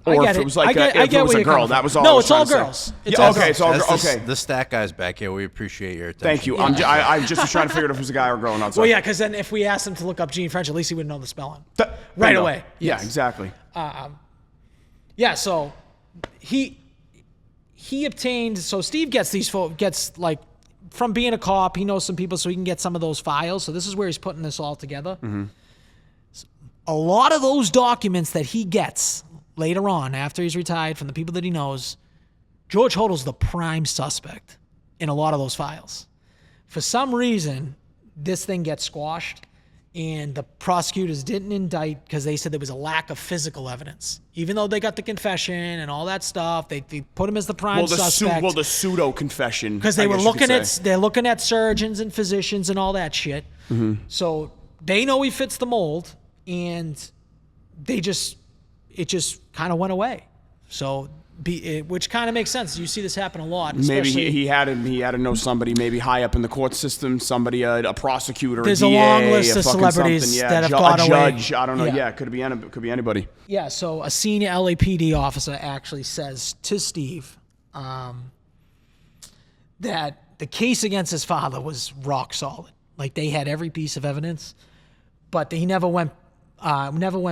or if it was like if it was a girl. That was all I was trying to say. No, it's all girls. It's all girls. It's all girls. Okay. The stat guy's back here. We appreciate your attention. Thank you. I just was trying to figure out if it was a guy or a girl. Not well, yeah, because then if we asked him to look up Jean French, at least he would know the spelling right away. Yeah, exactly. Yeah, so he obtained. So Steve gets like from being a cop. He knows some people, so he can get some of those files. So this is where he's putting this all together. Mm-hmm. A lot of those documents that he gets later on, after he's retired, from the people that he knows, George Hodel's the prime suspect in a lot of those files. For some reason, this thing gets squashed, and the prosecutors didn't indict because they said there was a lack of physical evidence. Even though they got the confession and all that stuff, they put him as the prime suspect. The pseudo confession. Because they're looking at surgeons and physicians and all that shit. Mm-hmm. So they know he fits the mold, and it just kind of went away. So, which kind of makes sense. You see this happen a lot. Maybe he had to know somebody maybe high up in the court system, somebody a prosecutor, there's a DA, a long list of fucking celebrities something. that have a got judge. away. I don't know. Yeah, it could be anybody. Yeah. So a senior LAPD officer actually says to Steve that the case against his father was rock solid. Like they had every piece of evidence, but he never went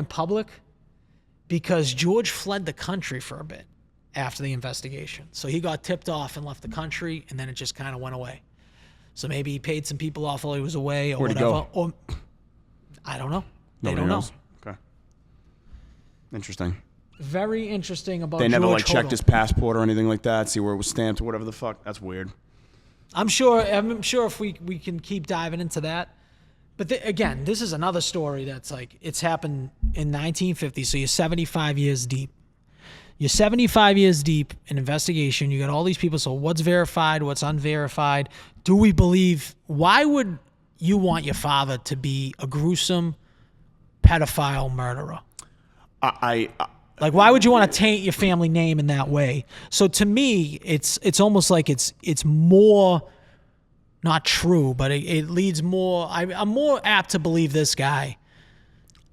public because George fled the country for a bit after the investigation. So he got tipped off and left the country, and then it just kind of went away. So maybe he paid some people off while he was away or Where'd he whatever. go? Or I don't know. They Nobody don't knows. know. Okay. Interesting. Very interesting about They never George checked Hodel. his passport or anything like that, see where it was stamped or whatever the fuck. That's weird. I'm sure if we can keep diving into that. But again, this is another story that's like, it's happened in 1950, so you're 75 years deep. You're 75 years deep in investigation. You got all these people, so what's verified, what's unverified? Do we believe, why would you want your father to be a gruesome pedophile murderer? Like, why would you want to taint your family name in that way? So to me, it's almost like it's more not true, but it leads more. I'm more apt to believe this guy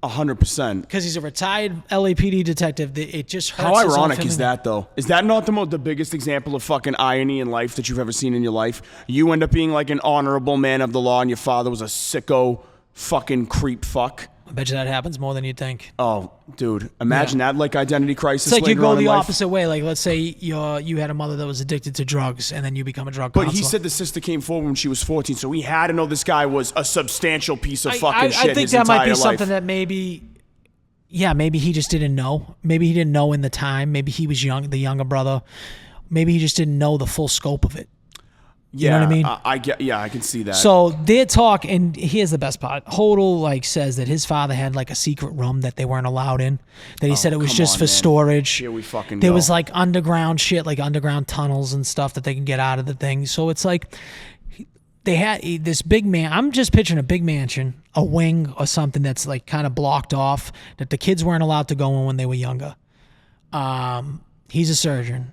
100%. because he's a retired LAPD detective. It just hurts. How us off ironic him is and- that, though? Is that not the biggest example of fucking irony in life that you've ever seen in your life? You end up being like an honorable man of the law, and your father was a sicko fucking creep fuck. I bet you that happens more than you'd think. Oh, dude. Imagine that, like, identity crisis. It's like you later go on in the life. opposite way. Like, let's say you had a mother that was addicted to drugs, and then you become a drug But counselor. he said the sister came forward when she was 14, so he had to know this guy was a substantial piece of fucking shit. I think his that might be entire something life. that maybe he just didn't know. Maybe he didn't know in the time. Maybe he was young, the younger brother. Maybe he just didn't know the full scope of it. Yeah, You know what I mean? I get. Yeah, I can see that. So their talk, and here's the best part. Hodel says that his father had like a secret room that they weren't allowed in. That he said it was come just on, for man. storage. Here we fucking There go. was like underground shit, like underground tunnels and stuff that they can get out of the thing. So it's like they had this big man. I'm just picturing a big mansion, a wing or something that's like kind of blocked off that the kids weren't allowed to go in when they were younger. He's a surgeon.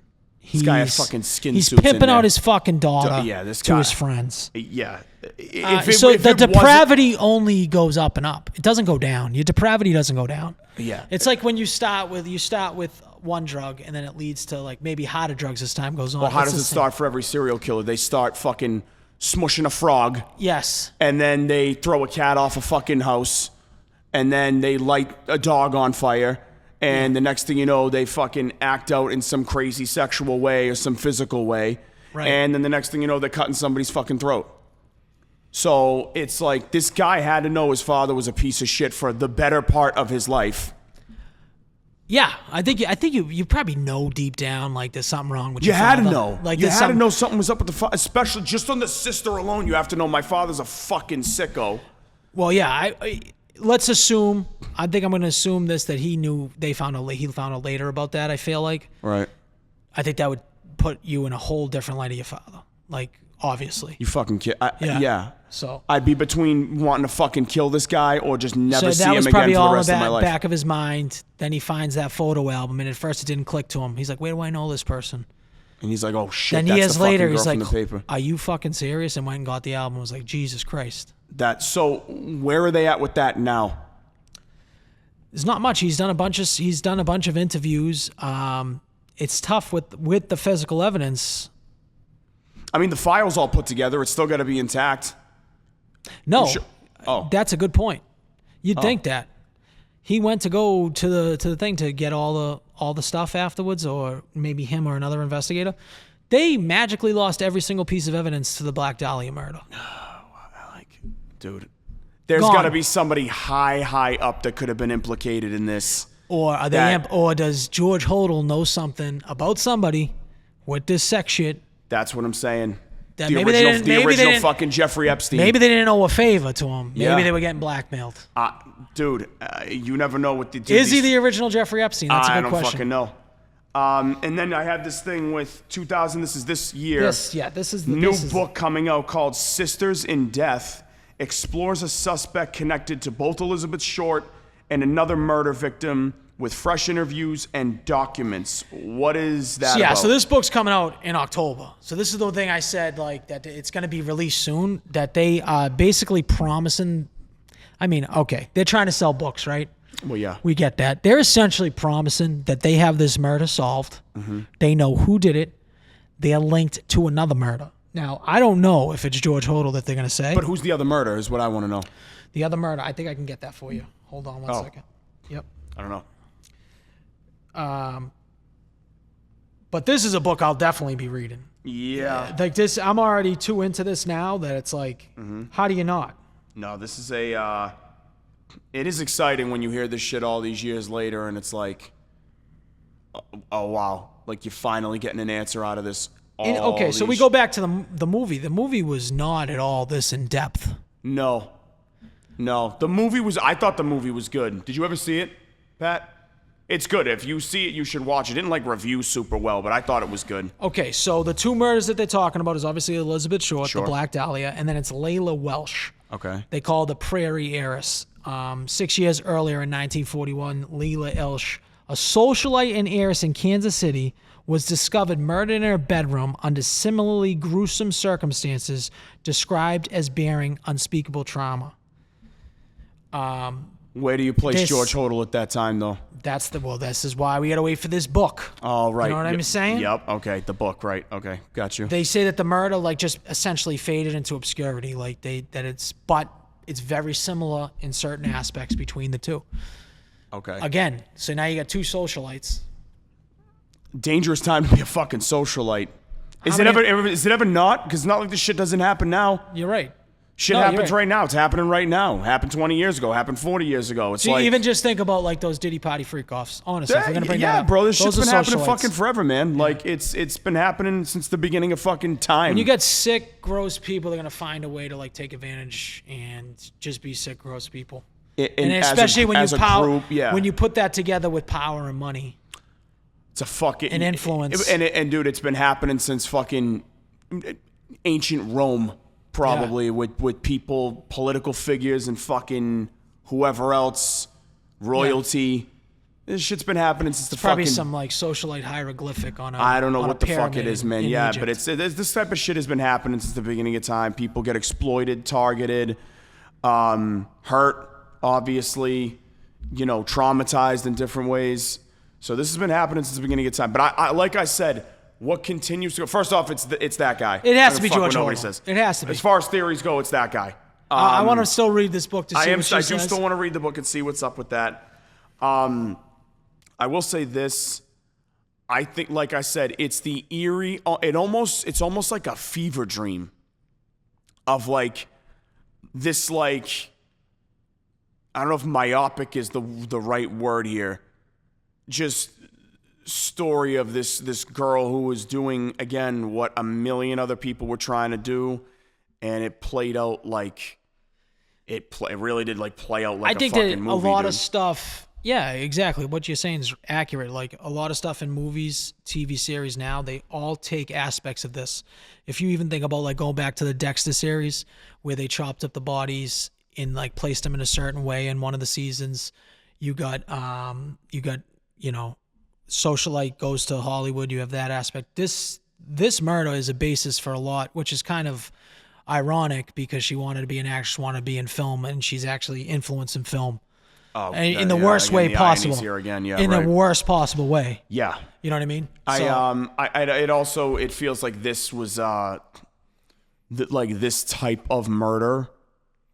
This guy has fucking skin He's suits in pimping there. out his fucking daughter Yeah, this to guy. his friends. Yeah. So If the it wasn't- depravity only goes up and up. It doesn't go down. Your depravity doesn't go down. Yeah. It's like when you start with one drug and then it leads to like maybe harder drugs as time goes on. Well, how It's does the it same. start for every serial killer? They start fucking smushing a frog, Yes. and then they throw a cat off a fucking house, and then they light a dog on fire, and the next thing you know, they fucking act out in some crazy sexual way or some physical way. Right. And then the next thing you know, they're cutting somebody's fucking throat. So it's like this guy had to know his father was a piece of shit for the better part of his life. Yeah, I think you probably know deep down like there's something wrong with You your had father. to know. Like You there's had to some- know something was up with the father, especially just on the sister alone. You have to know my father's a fucking sicko. Well, yeah. Let's assume. I think I'm going to assume this that he knew he found out later about that. I feel like. Right. I think that would put you in a whole different light of your father. Like obviously. You fucking kid. Yeah. Yeah. So. I'd be between wanting to fucking kill this guy or just never see that him was again probably for all the in rest of my the life. back of his mind. Then he finds that photo album, and at first it didn't click to him. He's like, "Where do I know this person?" And he's like, oh shit, Then that's years the fucking later, girl he's from like, the paper. "Are you fucking serious?" And went and got the album. Was like, Jesus Christ. So where are they at with that now? There's not much. He's done a bunch of interviews. It's tough with the physical evidence. I mean, the file's all put together. It's still got to be intact. No, Sure. Oh. that's a good point. You'd think that he went to go to the thing to get all the stuff afterwards, or maybe him or another investigator. They magically lost every single piece of evidence to the Black Dahlia murder. Dude, there's Gone. got to be somebody high up that could have been implicated in this. Or are they? That- Or does George Hodel know something about somebody with this sex shit? That's what I'm saying. That The maybe they original, didn't- the maybe they original didn't- fucking Jeffrey Epstein. Maybe they didn't owe a favor to him. Maybe Yeah. they were getting blackmailed. Dude, you never know what the dude. Is he the original Jeffrey Epstein? That's a I good don't question. fucking know. And then I have this thing with 2000. This is this year. This is the New book coming out called Sisters in Death explores a suspect connected to both Elizabeth Short and another murder victim with fresh interviews and documents. What is that Yeah, about? so this book's coming out in October. So this is the thing I said, like, that it's going to be released soon, that they are basically promising. I mean, okay, they're trying to sell books, right? Well, yeah. We get that. They're essentially promising that they have this murder solved. Mm-hmm. They know who did it. They are linked to another murder. Now, I don't know if it's George Hodel that they're going to say. But who's the other murder is what I want to know. The other murder, I think I can get that for you. Hold on one second. Yep. I don't know. But this is a book I'll definitely be reading. Yeah. Like this, I'm already too into this now that it's like, how do you not? No, this is it is exciting when you hear this shit all these years later and it's like, oh wow, like you're finally getting an answer out of this. So we go back to the movie. The movie was not at all this in depth. No. The movie was, I thought the movie was good. Did you ever see it, Pat? It's good. If you see it, you should watch it. It didn't like review super well, but I thought it was good. Okay, so the two murders that they're talking about is obviously Elizabeth Short, Sure. the Black Dahlia, and then it's Layla Welsh. Okay. They call the Prairie Heiress. 6 years earlier in 1941, Layla Welsh, a socialite and heiress in Kansas City, was discovered murdered in her bedroom under similarly gruesome circumstances described as bearing unspeakable trauma. Where do you place This- George Hodel at that time, though? This is why we got to wait for this book. Oh, right. You know what I'm saying? Yep. Okay. The book. Right. Okay. Got you. They say that the murder like just essentially faded into obscurity, but it's very similar in certain aspects between the two. Okay. Again, so now you got two socialites. Dangerous time to be a fucking socialite. Is it ever not? Because it's not like this shit doesn't happen now. You're right. Shit No, you're happens right. right now. It's happening right now. Happened 20 years ago. Happened 40 years ago. It's So like, you even just think about like those Diddy Party freak-offs. Honestly, if we're gonna bring that up, bro, this those shit's been are happening socialites. fucking forever, man. Like it's been happening since the beginning of fucking time. When you get sick, gross people, they're gonna find a way to like take advantage and just be sick, gross people. And especially when you put that together with power and money. It's a fucking and influence. And dude, it's been happening since fucking ancient Rome, probably with people, political figures, and fucking whoever else, royalty. This shit's been happening since the Probably fucking. some like socialite hieroglyphic on a. I don't know on what a the fuck it pyramid is, man. in Yeah, Egypt. but it's this type of shit has been happening since the beginning of time. People get exploited, targeted, hurt, obviously, traumatized in different ways. So this has been happening since the beginning of time. But I like I said, what continues to go? First off, it's that guy. It has to I be don't fuck George what nobody Hodel. says. It has to be. As far as theories go, it's that guy. I want to still read this book to see what she I says. do still want to read the book and see what's up with that. I will say this. I think, like I said, it's the eerie. It's almost like a fever dream of like this. Like, I don't know if myopic is the right word here. Just story of this girl who was doing again what a million other people were trying to do, and it played out like it really did like play out like I think a fucking that movie. a lot dude. of stuff. Yeah, exactly. What you're saying is accurate. Like a lot of stuff in movies, TV series now, they all take aspects of this. If you even think about like going back to the Dexter series where they chopped up the bodies and like placed them in a certain way in one of the seasons, you got socialite goes to Hollywood. You have that aspect. This murder is a basis for a lot, which is kind of ironic because she wanted to be an actress, wanted to be in film, and she's actually influencing film. Oh, In the worst way the possible. ironies here again, yeah, in right. the worst possible way. Yeah. You know what I mean? It feels like this was like this type of murder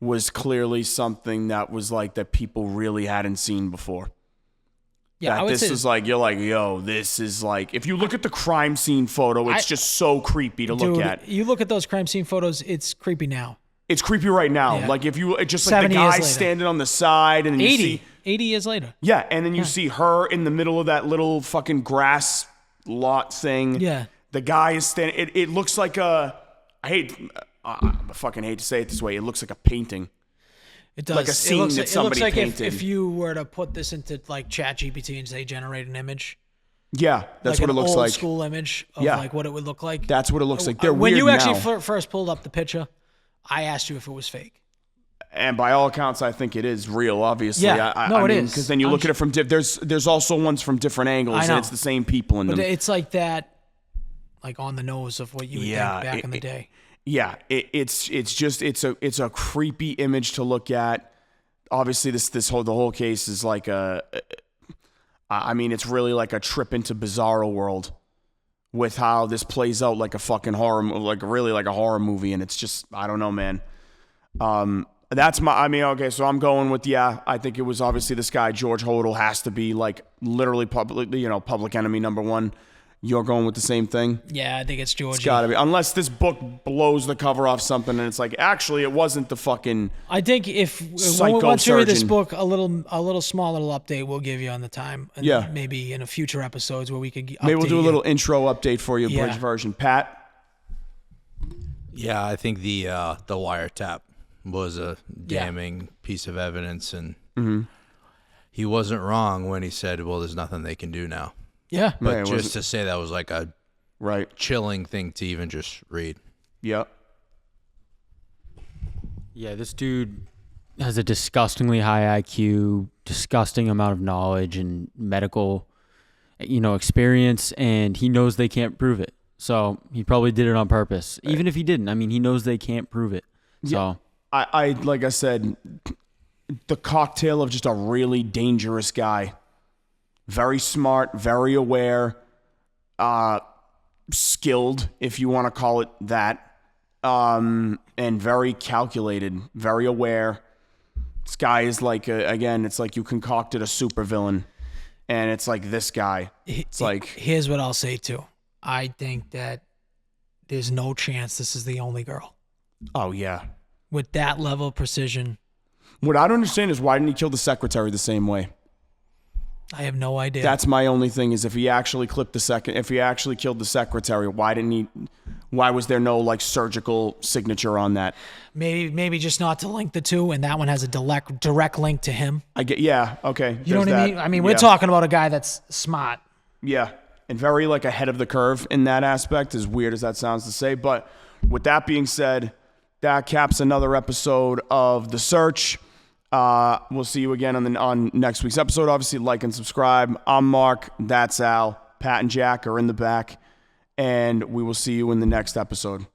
was clearly something that was like that people really hadn't seen before. Yeah, that I would this say is like, you're like, yo, this is like, if you look at the crime scene photo, it's just so creepy to look at. You look at those crime scene photos, it's creepy now. It's creepy right now. Yeah. Like if you just like 70 the years guy later. standing on the side and then you 80 see 80 years later. yeah, and then you see her in the middle of that little fucking grass lot thing. Yeah. The guy is standing. It looks like I fucking hate to say it this way. It looks like a painting. It does. Like a scene that somebody it looks like painted. if you were to put this into like ChatGPT and say generate an image. Yeah, that's like what it looks an old like. school image of Yeah. like what it would look like. That's what it looks like. They're when weird you actually now. first pulled up the picture, I asked you if it was fake. And by all accounts, I think it is real. Obviously, Yeah, it is. Because then you look at it from there's also ones from different angles, I know. and it's the same people in But them. it's like that, like on the nose of what you would think back in the day. Yeah, it's a creepy image to look at. Obviously, the whole case is like it's really like a trip into bizarro world with how this plays out like a fucking horror, like really like a horror movie, and it's just I don't know, man. That's okay, so I'm going with, I think it was obviously this guy, George Hodel, has to be like literally public enemy number one. You're going with the same thing? Yeah, I think it's George. It's gotta be. Unless this book blows the cover off something and it's like, actually, it wasn't the fucking I think once you read this book, a little small little update we'll give you on the time. And maybe in a future episodes where we could maybe we'll do a little intro update for you, bridge version. Pat? Yeah, I think the wiretap was a damning piece of evidence, and he wasn't wrong when he said, well, there's nothing they can do now. Yeah. But just to say that was like a chilling thing to even just read. Yep. Yeah, this dude has a disgustingly high IQ, disgusting amount of knowledge and medical, experience, and he knows they can't prove it. So he probably did it on purpose. Even if he didn't, he knows they can't prove it. So I like I said, the cocktail of just a really dangerous guy. Very smart, very aware, skilled, if you want to call it that, and very calculated, very aware. This guy is like, it's like you concocted a supervillain, and it's like this guy. It's like... Here's what I'll say, too. I think that there's no chance this is the only girl. Oh, yeah. With that level of precision. What I don't understand is why didn't he kill the secretary the same way? I have no idea. That's my only thing is if he actually killed the secretary, why was there no like surgical signature on that? Maybe just not to link the two, and that one has a direct link to him. Okay. You know what I mean? We're talking about a guy that's smart. Yeah, and very like ahead of the curve in that aspect, as weird as that sounds to say. But with that being said, that caps another episode of The Search. We'll see you again on next week's episode. Obviously, like and subscribe. I'm Mark. That's Al. Pat and Jack are in the back. And we will see you in the next episode.